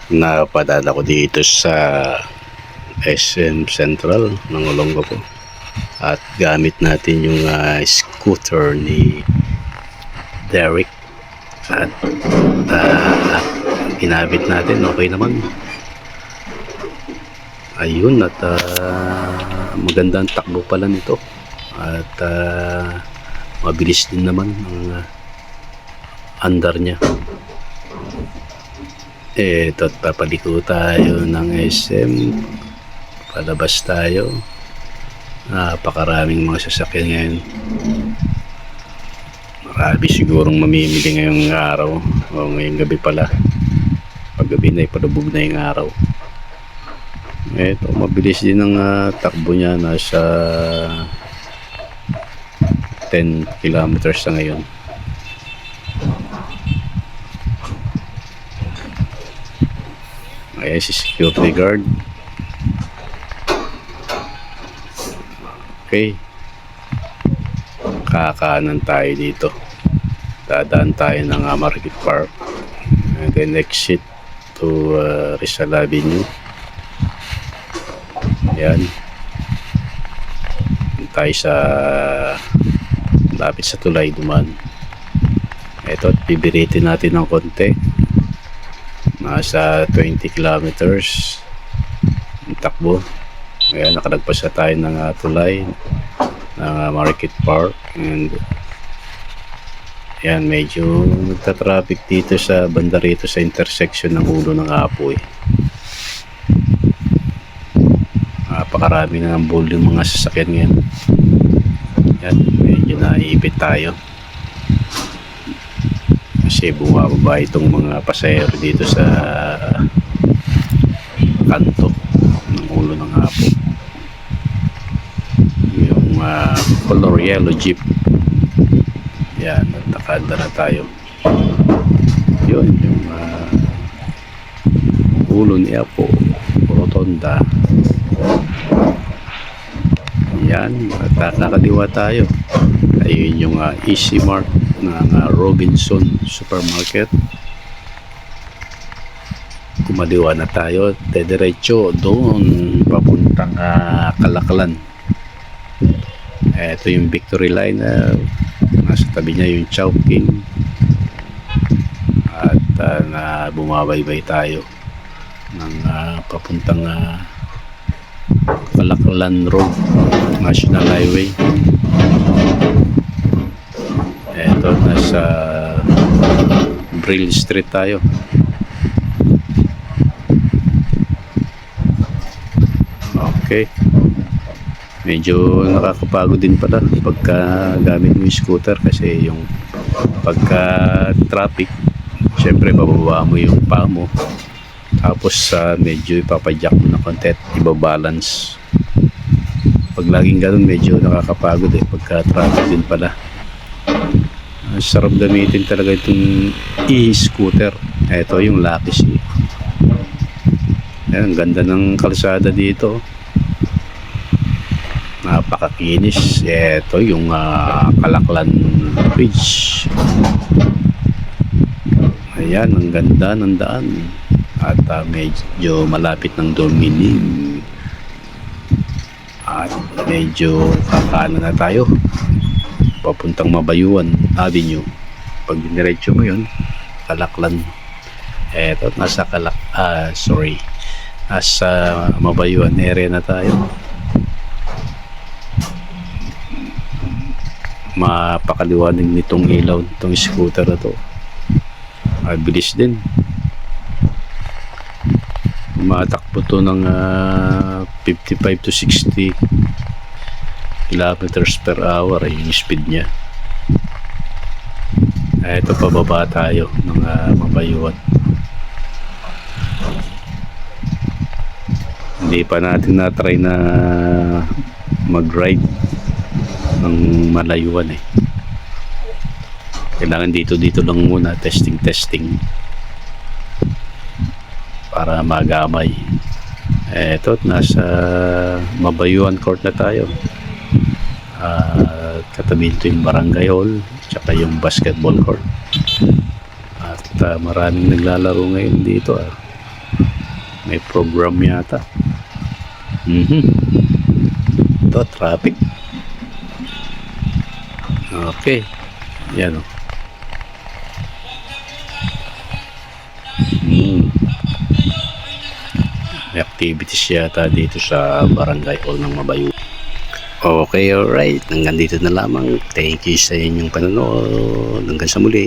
Napadala ko dito sa SM Central ng Olongapo at gamit natin yung scooter ni Derek at ginamit natin, okay naman. Ayun, at magandang takbo pala nito at mabilis din naman ang andar niya. Ito, at papaliko tayo ng SM, palabas tayo. Napakaraming mga sasakyan ngayon. Marami sigurong mamimili ngayong araw o ngayong gabi pala. Pag gabi na ipalubog na yung araw. Ito, mabilis din ang takbo niya, nasa 10 kilometers na ngayon. Ayan si security guard. Okay, kakanan tayo dito, dadaan tayo ng Market Park and then exit to Rizal Avenue. Ayan, tayo sa lapit sa tulay duman. Ito, at bibiritin natin ng konti, nasa 20 kilometers ang takbo. Ayan, nakalagpas na tayo ng tulay ng Market Park, and ayan, medyo nagta-traffic dito sa banda rito sa intersection ng Ulo ng Apoy. Napakarami na ng volume mga sasakyan ngayon. Ayan, medyo naiipit tayo kasi bumababa itong mga pasahero dito sa kanto ng Ulo ng Apoy. Yung color yellow jeep. Yan, at nakanda na tayo. Yun, yung Ulo ni Apo Rotonda. Yan, at nakadiwa tayo. Ayun yung Easy Mart ng Robinson Supermarket. Kumaliwa na tayo, dediretso doon papuntang Kalaklan. Ito yung Victory Line, nasa tabi niya yung Chowking, at bumabaybay tayo ng papuntang Kalaklan Road, National Highway. Ito, nasa Brill Street tayo. Okay, medyo nakakapagod din pala pagka gamit mo yung scooter, kasi yung pagka traffic, syempre bababa mo yung paa mo, tapos medyo ipapadyak mo na konti at ibabalance. Pag laging ganun, medyo nakakapagod pagka traffic din pala. Sarap gamitin talaga itong e-scooter. Ito yung Lucky C. Ayan, ang ganda ng kalsada dito, napakakinis. Ito yung Kalaklan Bridge. Ayan, ang ganda ng daan, at medyo malapit ng Dominic, at medyo kakanan na tayo papuntang Mabayuan Avenue. Pag diniretso mo yun, Kalaklan. Eto, nasa nasa Mabayuan area na tayo. Mapakaliwanag nitong ilaw nitong scooter na to. Bilis din. Matakbo to ng 55 to 60 kilometers per hour yung speed niya. Ito, pababa tayo ng Mabayuan. Hindi pa natin na-try na mag-ride ng malayuan Kailangan dito lang muna, testing para magamay. Eto, nasa Mabayuan Court na tayo. Katabi ito yung barangay hall, tsaka yung basketball court. At maraming naglalaro ngayon dito. May program yata. Ito, traffic. Okay. Yan o. May activities yata dito sa Barangay Hall ng Mabayu. Okay, alright. Hanggang dito na lamang. Thank you sa inyong panonood. Hanggang sa muli.